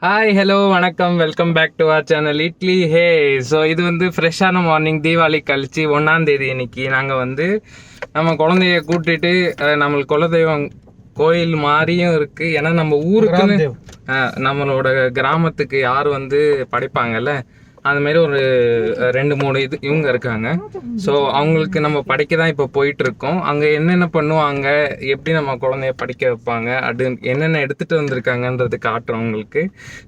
Hi hello வணக்கம் welcome back to our channel idli hey. So இது வந்து ஃப்ரெஷ்ஷான மார்னிங் தீபாவளி கழிச்சு 1ஆம் தேதி இன்னைக்கு நாங்கள் வந்து நம்ம குழந்தைய கூட்டிட்டு நம்மளுக்கு குலதெய்வம் கோயில் மாதிரியும் இருக்குது. ஏன்னா நம்ம ஊருக்குன்னு நம்மளோட கிராமத்துக்கு யார் வந்து படைப்பாங்கல்ல, அதுமாரி ஒரு 2-3 இவங்க இருக்காங்க. ஸோ அவங்களுக்கு நம்ம படிக்க தான் இப்போ போயிட்டு இருக்கோம். அங்கே என்னென்ன பண்ணுவாங்க, எப்படி நம்ம குழந்தைய படிக்க வைப்பாங்க, அது என்னென்ன எடுத்துகிட்டு வந்திருக்காங்கன்றது காட்டுறோம் உங்களுக்கு.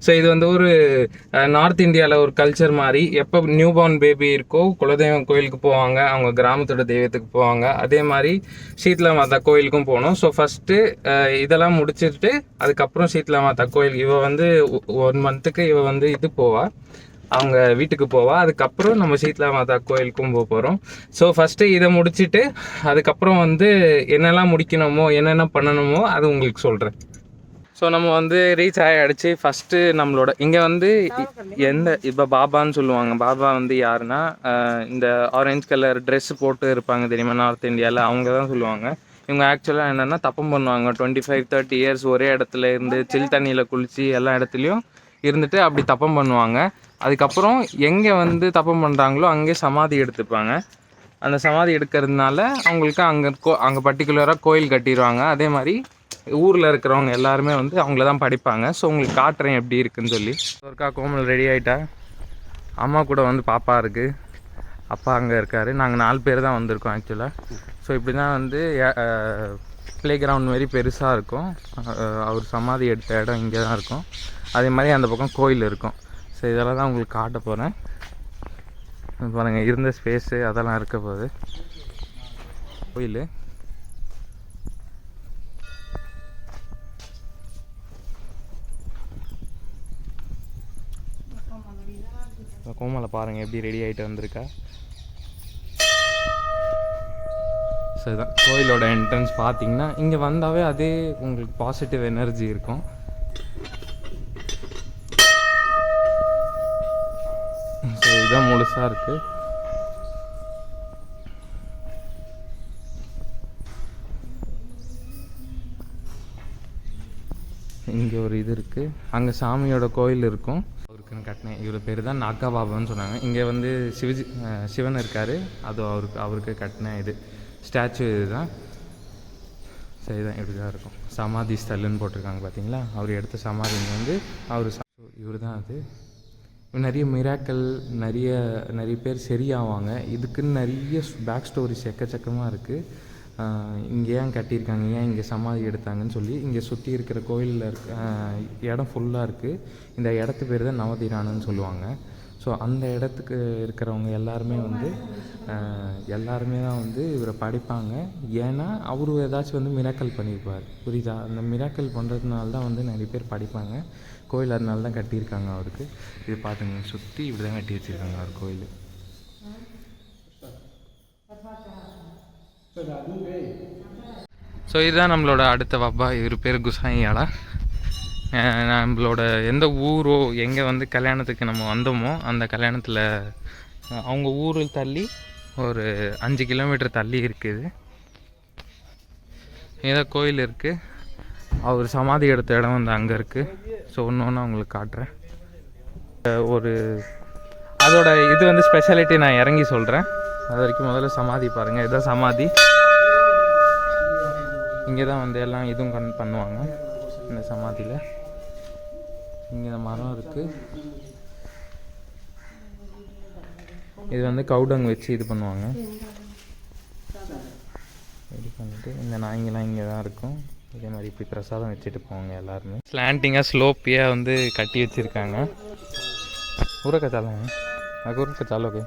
ஸோ இது வந்து ஒரு நார்த் இந்தியாவில் ஒரு கல்ச்சர் மாதிரி. எப்போ நியூ பார்ன் பேபி இருக்கோ குலதெய்வம் கோயிலுக்கு போவாங்க, அவங்க கிராமத்தோட தெய்வத்துக்கு போவாங்க. அதே மாதிரி சீத்லா மாதா கோயிலுக்கும் போகணும். ஸோ ஃபஸ்ட்டு இதெல்லாம் முடிச்சுட்டு அதுக்கப்புறம் சீத்லா மாதா கோயில் இவ வந்து 1 மந்த்துக்கு இவ வந்து இது போவா, அவங்க வீட்டுக்கு போவா. அதுக்கப்புறம் நம்ம சீத்லா மாதா கோயிலுக்கும் போக போகிறோம். ஸோ ஃபஸ்ட்டு இதை முடிச்சுட்டு அதுக்கப்புறம் வந்து என்னெல்லாம் முடிக்கணுமோ என்னென்ன பண்ணணுமோ அது உங்களுக்கு சொல்கிறேன். ஸோ நம்ம வந்து ரீச் ஆகிடுச்சு. ஃபஸ்ட்டு நம்மளோட இங்கே வந்து இப்போ பாபான்னு சொல்லுவாங்க. பாபா வந்து யாருன்னா இந்த ஆரஞ்சு கலர் ட்ரெஸ் போட்டு இருப்பாங்க தெரியுமா, நார்த் இந்தியாவில் அவங்க தான் சொல்லுவாங்க. இவங்க ஆக்சுவலாக என்னென்னா தப்பம் பண்ணுவாங்க. 25-30 இயர்ஸ் ஒரே இடத்துல இருந்து சில் தண்ணியில் குளித்து எல்லா இடத்துலையும் இருந்துட்டு அப்படி தப்பம் பண்ணுவாங்க. அதுக்கப்புறம் எங்கே வந்து தப்பம் பண்ணுறாங்களோ அங்கே சமாதி எடுத்துப்பாங்க. அந்த சமாதி எடுக்கிறதுனால அவங்களுக்கு அங்கே பர்டிகுலராக கோயில் கட்டிடுவாங்க. அதே மாதிரி ஊரில் இருக்கிறவங்க எல்லாருமே வந்து அவங்கள தான் படிப்பாங்க. ஸோ உங்களுக்கு காட்டுறேன் எப்படி இருக்குன்னு சொல்லி. ஒருக்கா கோமல் ரெடி ஆகிட்டா, அம்மா கூட வந்து பாப்பா இருக்குது, அப்பா அங்கே இருக்கார். நாங்கள் 4 பேர் தான் வந்திருக்கோம் ஆக்சுவலாக. ஸோ இப்படி தான் வந்து ப்ளே கிரவுண்ட் மாரி பெருசாக இருக்கும். அவர் சமாதி எடுத்த இடம் இங்கே தான் இருக்கும். அதே மாதிரி அந்த பக்கம் கோயில் இருக்கும். ஸோ இதெல்லாம் தான் உங்களுக்கு காட்ட போகிறேன். பாருங்கள், இருந்த ஸ்பேஸு அதெல்லாம் இருக்க போகுது. கோயில் கோமலை பாருங்கள் எப்படி ரெடி ஆகிட்டு வந்திருக்கா. ஸோ இதுதான் கோயிலோட என்ட்ரன்ஸ். பார்த்தீங்கன்னா இங்கே வந்தாவே அதே உங்களுக்கு பாசிட்டிவ் எனர்ஜி இருக்கும். ஸோ இதுதான் முழுசாக இருக்குது. இங்கே ஒரு இது இருக்குது, அங்கே சாமியோட கோயில் இருக்கும். அவருக்குன்னு கட்டினேன். இவர் பேர் தான் நாகா பாபான்னு சொன்னாங்க. இங்கே வந்து சிவன் இருக்கார், அது அவருக்கு கட்டின இது ஸ்டாச்சு இதுதான். சரி தான், இப்படி தான் இருக்கும். சமாதி ஸ்தல்லுன்னு போட்டிருக்காங்க பார்த்தீங்களா, அவர் எடுத்த சமாதி வந்து இவர் தான். அது நிறைய மிராக்கள், நிறைய பேர் சரியாவாங்க. இதுக்குன்னு நிறைய பேக் ஸ்டோரிஸ் எக்கச்சக்கமாக இருக்குது. இங்கே ஏன் கட்டியிருக்காங்க, ஏன் இங்கே சமாதி எடுத்தாங்கன்னு சொல்லி இங்கே சுற்றி இருக்கிற கோயிலில் இடம் ஃபுல்லாக இருக்குது. இந்த இடத்து பேர் தான் நவதீரானன்னு சொல்லுவாங்க. ஸோ அந்த இடத்துக்கு இருக்கிறவங்க எல்லாருமே தான் வந்து இவரை படிப்பாங்க. ஏன்னா அவர் ஏதாச்சும் வந்து மிராக்கல் பண்ணியிருப்பார், புரியுதா? அந்த மிராக்கல் பண்ணுறதுனால தான் வந்து நிறைய பேர் படிப்பாங்க. கோயில் அதனால தான் கட்டியிருக்காங்க அவருக்கு. இது பார்த்துங்க, சுற்றி இப்படி தான் கட்டி வச்சுருக்காங்க அவர் கோயில். ஸோ இதுதான் நம்மளோட அடுத்த பாபா. இவர் பேர் குசாயியாலா. நம்மளோட எந்த ஊரோ எங்கே வந்து கல்யாணத்துக்கு நம்ம வந்தோமோ அந்த கல்யாணத்தில் அவங்க ஊரில் தள்ளி ஒரு 5 கிலோமீட்டர் தள்ளி இருக்குது ஏதோ கோயில் இருக்குது. அவர் சமாதி எடுத்த இடம் வந்து அங்கே இருக்குது. ஸோ ஒன்று அவங்களுக்கு காட்டுறேன். அதோட இது வந்து ஸ்பெஷாலிட்டி நான் இறங்கி சொல்கிறேன். அது வரைக்கும் முதல்ல சமாதி பாருங்கள். இதுதான் சமாதி. இங்கே தான் வந்து எல்லாம் இதுவும் பண்ணுவாங்க இந்த சமாதியில். இங்கே இந்த மரம் இருக்குது. இது வந்து கவுடங் வச்சு இது பண்ணுவாங்க. இது பண்ணிவிட்டு இந்த நாய்ங்கெல்லாம் இங்கே தான் இருக்கும். இதே மாதிரி இப்படி பிரசாதம் வச்சுட்டு போவாங்க எல்லாருமே. ஸ்லாண்டிங்காக ஸ்லோப்பியாக வந்து கட்டி வச்சுருக்காங்க. ஊரக்க சாலம் ஊரக்க சாலோக்கு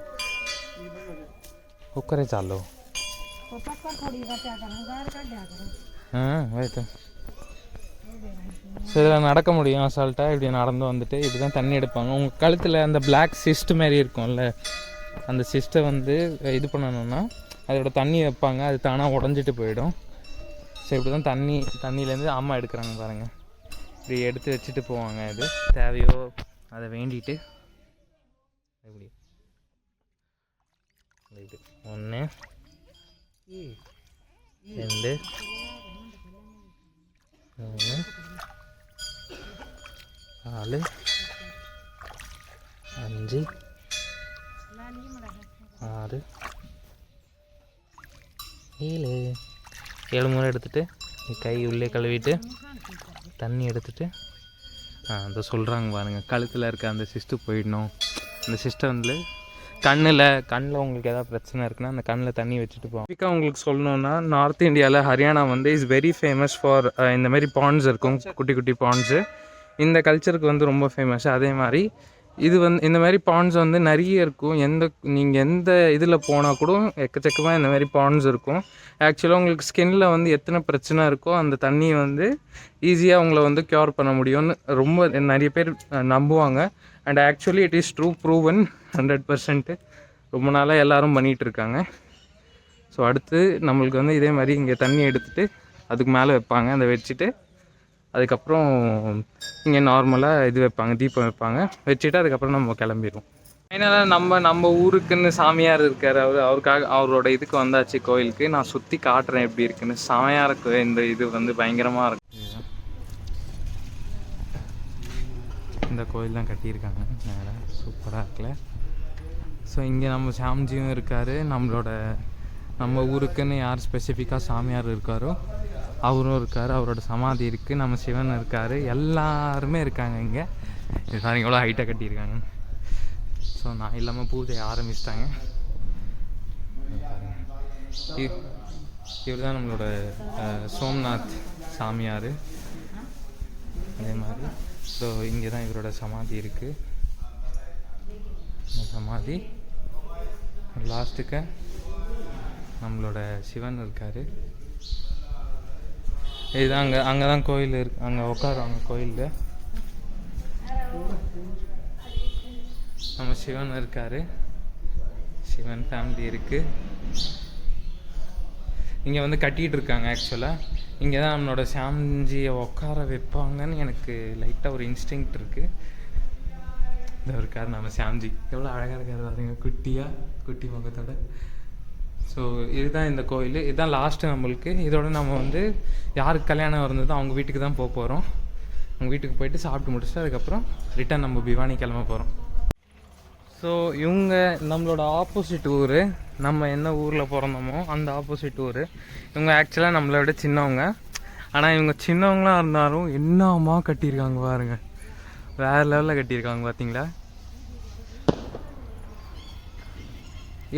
உக்கரே சாலோ வயது. சரி, நடக்க முடியும் அசால்ட்டாக. இப்படி நடந்து வந்துட்டு இப்படி தான் தண்ணி எடுப்பாங்க. உங்கள் கழுத்தில் அந்த பிளாக் சிஸ்ட் மாரி இருக்கும்ல, அந்த சிஸ்ட்டை வந்து இது பண்ணணுன்னா அதோட தண்ணி வைப்பாங்க. அது தானாக உடஞ்சிட்டு போயிடும். ஸோ இப்படி தான் தண்ணியிலேருந்து அம்மா எடுக்கிறாங்க பாருங்கள். இப்படி எடுத்து வச்சுட்டு போவாங்க. இது தேவையோ அதை வேண்டிட்டு இப்படி 1 2 3 4 4 5 6 7 முறை எடுத்துகிட்டு கை உள்ளே கழுவிட்டு தண்ணி எடுத்துகிட்டு அதை சொல்கிறாங்க பாருங்கள், கழுத்தில் இருக்க அந்த சிஸ்ட்டு போயிடணும். அந்த சிஸ்டம் வந்து கண்ணில் உங்களுக்கு எதாவது பிரச்சனை இருக்குன்னா அந்த கண்ணில் தண்ணி வச்சுட்டு போவோம். ஸ்பெசிஃபிக்காக உங்களுக்கு சொல்லணுன்னா நார்த் இந்தியாவில் ஹரியானா வந்து இஸ் வெரி ஃபேமஸ் ஃபார் இந்தமாரி பாண்ட்ஸ் இருக்கும், குட்டி குட்டி பாண்ட்ஸு. இந்த கல்ச்சருக்கு வந்து ரொம்ப ஃபேமஸ். அதே மாதிரி இது வந்து இந்த மாதிரி பாண்ட்ஸ் வந்து நிறைய இருக்கும். நீங்கள் எந்த இதில் போனால் கூட எக்கச்சக்கமாக இந்த மாதிரி பாண்ட்ஸ் இருக்கும். ஆக்சுவலாக உங்களுக்கு ஸ்கின்னில் வந்து எத்தனை பிரச்சனை இருக்கோ அந்த தண்ணியை வந்து ஈஸியாக உங்களை வந்து க்யூர் பண்ண முடியும்னு ரொம்ப நிறைய பேர் நம்புவாங்க. And actually it is true proven 100%. ரொம்ப நாளாக எல்லோரும் பண்ணிகிட்ருக்காங்க. ஸோ அடுத்து நம்மளுக்கு வந்து இதே மாதிரி இங்கே தண்ணி எடுத்துகிட்டு அதுக்கு மேலே வைப்பாங்க. அதை வச்சுட்டு அதுக்கப்புறம் இங்கே நார்மலாக இது வைப்பாங்க, தீபம் வைப்பாங்க. வச்சுட்டு அதுக்கப்புறம் நம்ம கிளம்பிடுவோம். ஃபைனலாக நம்ம ஊருக்குன்னு சாமியார் இருக்கார். அவருக்காக அவரோட இதுக்கு வந்தாச்சு கோயிலுக்கு. நான் சுற்றி காட்டுறேன் எப்படி இருக்குன்னு. சாமியார் இந்த இது வந்து பயங்கரமாக இருக்கும். இந்த கோயில் தான் கட்டியிருக்காங்க, நேராக சூப்பராக இருக்குல்ல. ஸோ இங்கே நம்ம சாமிஜியும் இருக்கார். நம்ம ஊருக்குன்னு யார் ஸ்பெசிஃபிக்காக சாமியார் இருக்காரோ அவரும் இருக்கார். அவரோட சமாதி இருக்குது. நம்ம சிவன் இருக்கார். எல்லாருமே இருக்காங்க இங்கே. இது பாருங்க எவ்வளோ ஹைட்டாக கட்டியிருக்காங்க. ஸோ நான் இல்லாமல் பூஜை ஆரம்பிச்சிட்டாங்க. இவர் தான் நம்மளோட சோம்நாத் சாமியார். அதே மாதிரி ஸோ இங்கே தான் இவரோட சமாதி இருக்குது. சமாதி லாஸ்ட்டுக்கு நம்மளோட சிவன் இருக்கார். இதுதான் அங்கே தான் கோயில் இருக்குது. அங்கே உட்காருவாங்க கோயிலில். நம்ம சிவன் இருக்கார். சிவன் ஃபேமிலி இருக்குது. இங்கே வந்து கட்டிகிட்டு இருக்காங்க. ஆக்சுவலாக இங்கே தான் நம்மளோட சாமிஜியை உட்கார வைப்பாங்கன்னு எனக்கு லைட்டாக ஒரு இன்ஸ்டிங்க்ட் இருக்குது. இந்த இருக்கார் நம்ம சாமிஜி. எவ்வளோ அழகாக இருக்கார் பாருங்க, குட்டி முகத்தோட. ஸோ இதுதான் இந்த கோயில். இதுதான் லாஸ்ட்டு நம்மளுக்கு. இதோட நம்ம வந்து யாருக்கு கல்யாணம் இருந்ததோ அவங்க வீட்டுக்கு தான் போக போகிறோம். அவங்க வீட்டுக்கு போயிட்டு சாப்பிட்டு முடிச்சுட்டு அதுக்கப்புறம் ரிட்டன் நம்ம பிவானி கிளம்ப போகிறோம். ஸோ இவங்க நம்மளோட ஆப்போசிட் ஊர். நம்ம என்ன ஊரில் பிறந்தோமோ அந்த ஆப்போசிட் ஊர். இவங்க ஆக்சுவலாக நம்மளை விட சின்னவங்க. ஆனால் இவங்க சின்னவங்களாக இருந்தாலும் என்னமா கட்டியிருக்காங்க பாருங்க, வேறு லெவலில் கட்டியிருக்காங்க. பார்த்தீங்களா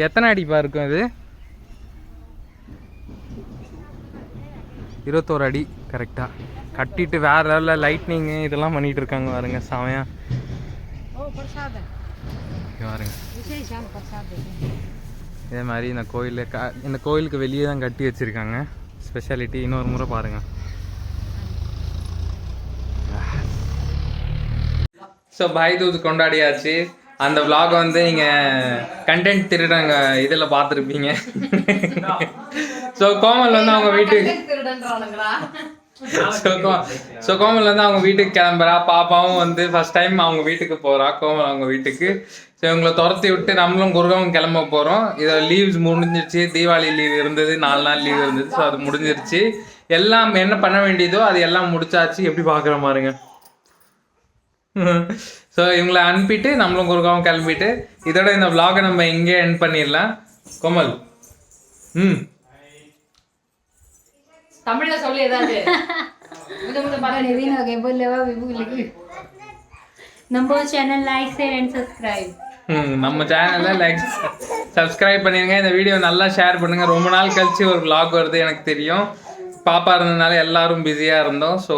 எத்தனை அடிப்பா இருக்கும் இது? 21 அடி கரெக்டாக கட்டிட்டு வேறு லெவலில் லைட்னிங்கு இதெல்லாம் பண்ணிகிட்டு இருக்காங்க பாருங்க. செமையா பாருங்க. இதே மாதிரி இந்த கோயிலுக்கு வெளியே தான் கட்டி வச்சுருக்காங்க. ஸ்பெஷாலிட்டி இன்னொரு முறை பாருங்கள். ஸோ பாய் தூத் கொண்டாடியாச்சு. அந்த vlog வந்து நீங்கள் கண்டென்ட் திருடுங்க இதில் பார்த்துருப்பீங்க. ஸோ கோமல் வந்து அவங்க வீட்டுக்கு கோமல் வந்து அவங்க வீட்டுக்கு கிளம்புறா. பாப்பாவும் வந்து ஃபர்ஸ்ட் டைம் அவங்க வீட்டுக்கு போகிறா. கோமல் அவங்க வீட்டுக்கு. ஸோ இவங்களை துரத்தி விட்டு நம்மளும் குருகவும் கிளம்ப போகிறோம். இதை லீவ்ஸ் முடிஞ்சிருச்சு. தீபாவளி லீவ் இருந்தது, 4 நாள் லீவ் இருந்தது. ஸோ அது முடிஞ்சிருச்சு. எல்லாம் என்ன பண்ண வேண்டியதோ அது எல்லாம் முடிச்சாச்சு. எப்படி பார்க்குற மாதிரிங்க. ஸோ இவங்களை அனுப்பிட்டு நம்மளும் குருகாவும் கிளம்பிட்டு இதோட இந்த vlog-ஐ நம்ம இங்கே எண்ட் பண்ணிடலாம். கோமல் தமிழ்ல சொல்லி ஏதாவது நம்ம channel like share and subscribe. நம்ம சேனலை லைக் சப்ஸ்கிரைப் பண்ணிடுங்க. இந்த வீடியோ நல்லா ஷேர் பண்ணுங்க. ரொம்ப நாள் கழிச்சு ஒரு vlog வருது எனக்கு தெரியும். பாப்பா இருந்ததுனால எல்லாரும் பிஸியாக இருந்தோம். ஸோ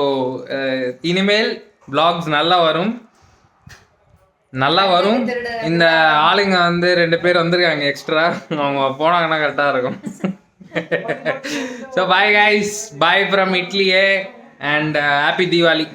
இனிமேல் vlogs நல்லா வரும். இந்த ஆளுங்க வந்து 2 பேர் வந்திருக்காங்க எக்ஸ்ட்ரா. அவங்க போனாங்கன்னா கரெக்டாக இருக்கும். So bye guys, bye from Italy and happy Diwali.